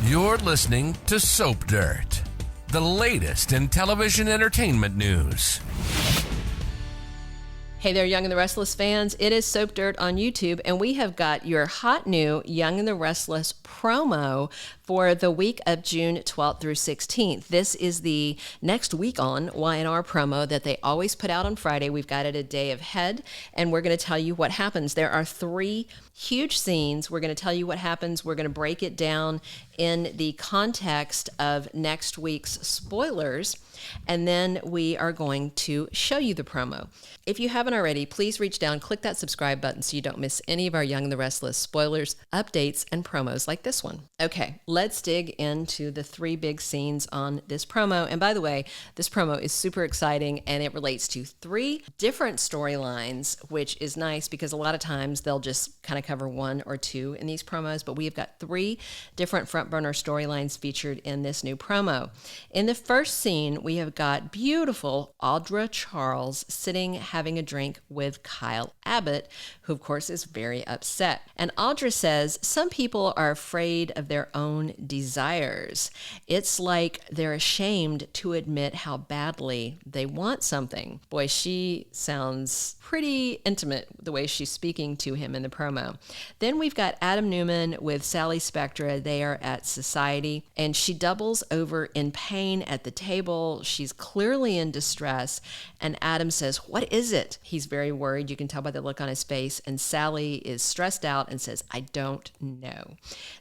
You're listening to Soap Dirt, the latest in television entertainment news. Hey there, Young and the Restless fans. It is Soap Dirt on YouTube, and we have got your hot new Young and the Restless promo for the week of June 12th through 16th. This is the next week on Y&R promo that they always put out on Friday. We've got it a day ahead, and we're going to tell you what happens. There are 3 huge scenes. We're going to tell you what happens. We're going to break it down in the context of next week's spoilers, and then we are going to show you the promo. If you haven't already, please reach down, click that subscribe button so you don't miss any of our Young and the Restless spoilers, updates, and promos like this one. Okay, let's dig into the 3 big scenes on this promo. And by the way, this promo is super exciting, and it relates to 3 different storylines, which is nice because a lot of times they'll just kind of cover 1 or 2 in these promos, but we've got 3 different front burner storylines featured in this new promo. In the first scene, we have got beautiful Audra Charles sitting having a drink with Kyle Abbott, who of course is very upset. And Audra says, some people are afraid of their own desires. It's like they're ashamed to admit how badly they want something. Boy, she sounds pretty intimate the way she's speaking to him in the promo. Then we've got Adam Newman with Sally Spectra. They are at Society, and she doubles over in pain at the table. She's clearly in distress, and Adam says, "What is it?" He's very worried. You can tell by the look on his face, and Sally is stressed out and says, "I don't know."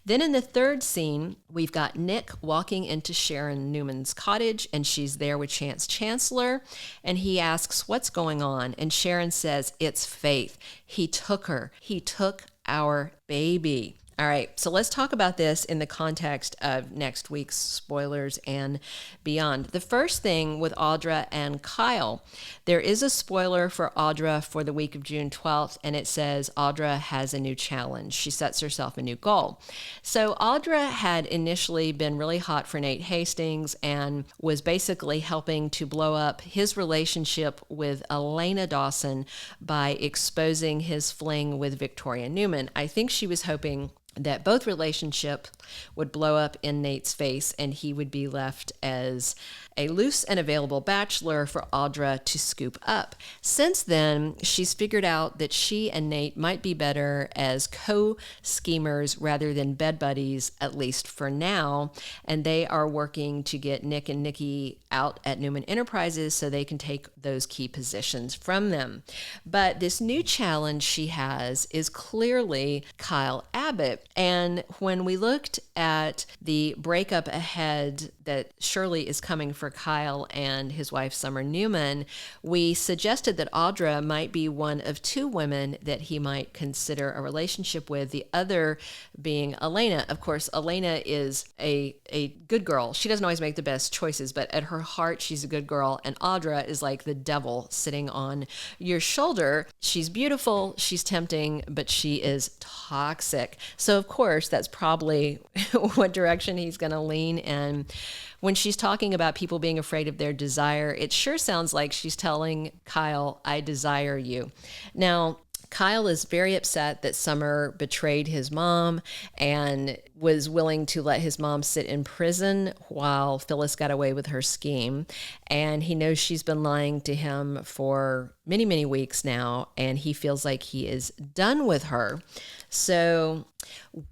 Then in the third scene, we've got Nick walking into Sharon Newman's cottage, and she's there with Chance Chancellor, and he asks, "What's going on?" And Sharon says, "It's Faith. He took her. He took our baby." All right, so let's talk about this in the context of next week's spoilers and beyond. The first thing with Audra and Kyle, there is a spoiler for Audra for the week of June 12th, and it says Audra has a new challenge. She sets herself a new goal. So Audra had initially been really hot for Nate Hastings and was basically helping to blow up his relationship with Elena Dawson by exposing his fling with Victoria Newman. I think she was hoping that both relationships would blow up in Nate's face and he would be left as a loose and available bachelor for Audra to scoop up. Since then, she's figured out that she and Nate might be better as co-schemers rather than bed buddies, at least for now, and they are working to get Nick and Nikki out at Newman Enterprises so they can take those key positions from them. But this new challenge she has is clearly Kyle Abbott. And when we looked at the breakup ahead that surely is coming for Kyle and his wife Summer Newman, we suggested that Audra might be one of 2 women that he might consider a relationship with, the other being Elena. Of course, Elena is a good girl. She doesn't always make the best choices, but at her heart, she's a good girl. And Audra is like the devil sitting on your shoulder. She's beautiful, she's tempting, but she is toxic. So of course, that's probably what direction he's going to lean in. When she's talking about people being afraid of their desire, it sure sounds like she's telling Kyle, "I desire you." Now, Kyle is very upset that Summer betrayed his mom and was willing to let his mom sit in prison while Phyllis got away with her scheme. And he knows she's been lying to him for many, many weeks now, and he feels like he is done with her. So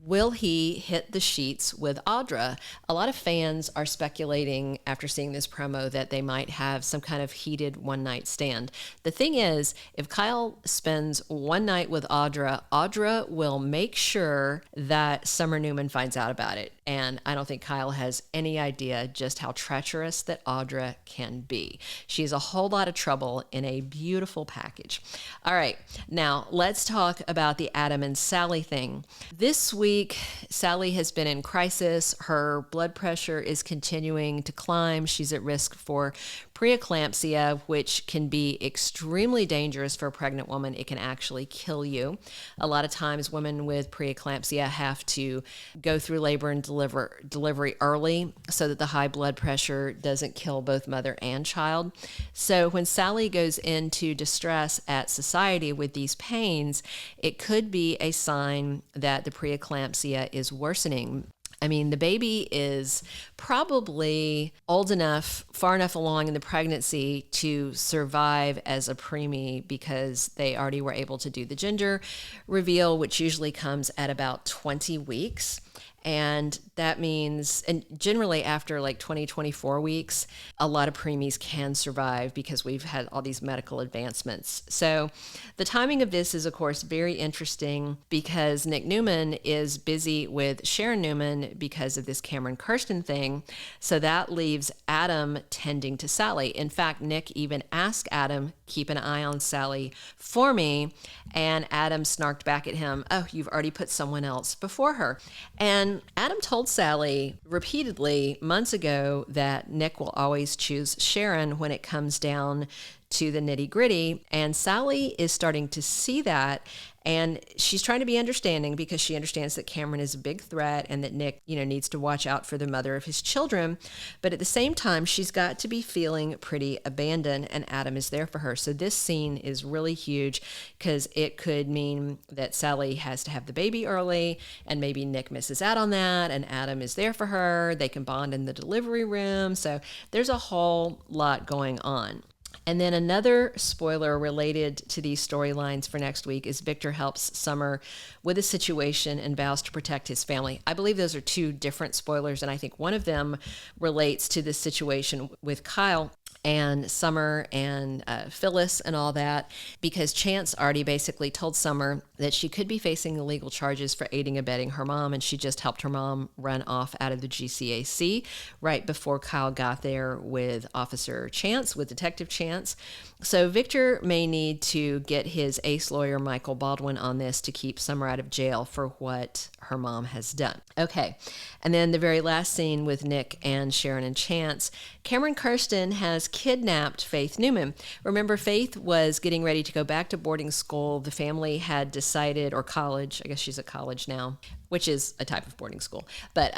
will he hit the sheets with Audra? A lot of fans are speculating after seeing this promo that they might have some kind of heated one-night stand. The thing is, if Kyle spends one night with Audra, Audra will make sure that Summer Newman finds out about it. And I don't think Kyle has any idea just how treacherous that Audra can be. She's a whole lot of trouble in a beautiful package. All right, now let's talk about the Adam and Sally thing. This week, Sally has been in crisis. Her blood pressure is continuing to climb. She's at risk for preeclampsia, which can be extremely dangerous for a pregnant woman. It can actually kill you. A lot of times women with preeclampsia have to go through labor and delivery early so that the high blood pressure doesn't kill both mother and child. So when Sally goes into distress at Society with these pains, it could be a sign that the preeclampsia is worsening. I mean, the baby is probably old enough, far enough along in the pregnancy to survive as a preemie because they already were able to do the gender reveal, which usually comes at about 20 weeks. And that means, and generally after like 20, 24 weeks, a lot of preemies can survive because we've had all these medical advancements. So the timing of this is, of course, very interesting because Nick Newman is busy with Sharon Newman because of this Cameron Kirsten thing. So that leaves Adam tending to Sally. In fact, Nick even asked Adam, keep an eye on Sally for me. And Adam snarked back at him, oh, you've already put someone else before her. And Adam told Sally repeatedly months ago that Nick will always choose Sharon when it comes down to the nitty gritty. And Sally is starting to see that. And she's trying to be understanding because she understands that Cameron is a big threat and that Nick, needs to watch out for the mother of his children. But at the same time, she's got to be feeling pretty abandoned and Adam is there for her. So this scene is really huge because it could mean that Sally has to have the baby early and maybe Nick misses out on that and Adam is there for her. They can bond in the delivery room. So there's a whole lot going on. And then another spoiler related to these storylines for next week is Victor helps Summer with a situation and vows to protect his family. I believe those are two different spoilers, and I think one of them relates to this situation with Kyle and Summer and Phyllis and all that, because Chance already basically told Summer that she could be facing illegal charges for aiding and abetting her mom, and she just helped her mom run off out of the GCAC right before Kyle got there with Officer Chance, with Detective Chance. So Victor may need to get his ace lawyer, Michael Baldwin, on this to keep Summer out of jail for what her mom has done. Okay, and then the very last scene with Nick and Sharon and Chance. Cameron Kirsten has kidnapped Faith Newman. Remember, Faith was getting ready to go back to boarding school. The family had decided, or college, I guess she's at college now, which is a type of boarding school. But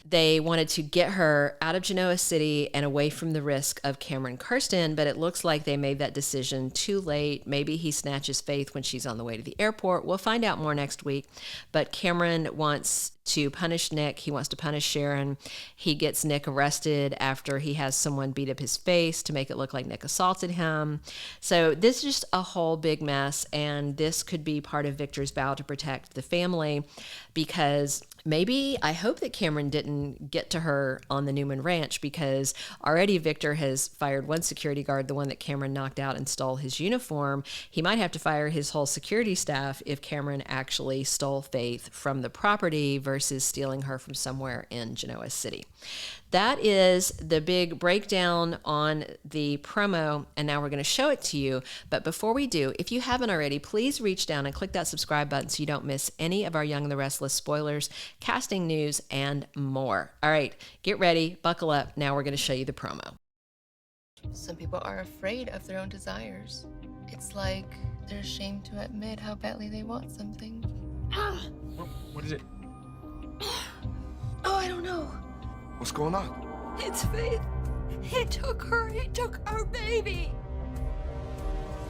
they wanted to get her out of Genoa City and away from the risk of Cameron Kirsten, but it looks like they made that decision too late. Maybe he snatches Faith when she's on the way to the airport. We'll find out more next week. But Cameron wants to punish Nick. He wants to punish Sharon. He gets Nick arrested after he has someone beat up his face to make it look like Nick assaulted him. So this is just a whole big mess, and this could be part of Victor's vow to protect the family, because maybe, I hope that Cameron didn't get to her on the Newman Ranch, because already Victor has fired one security guard, the one that Cameron knocked out and stole his uniform. He might have to fire his whole security staff if Cameron actually stole Faith from the property versus stealing her from somewhere in Genoa City. That is the big breakdown on the promo, and now we're going to show it to you. But before we do, if you haven't already, please reach down and click that subscribe button so you don't miss any of our Young and the Restless spoilers, casting news, and more. All right, get ready, buckle up. Now we're going to show you the promo. Some people are afraid of their own desires. It's like they're ashamed to admit how badly they want something. What is it? Oh, I don't know. What's going on? It's Faith. He took her. He took our baby.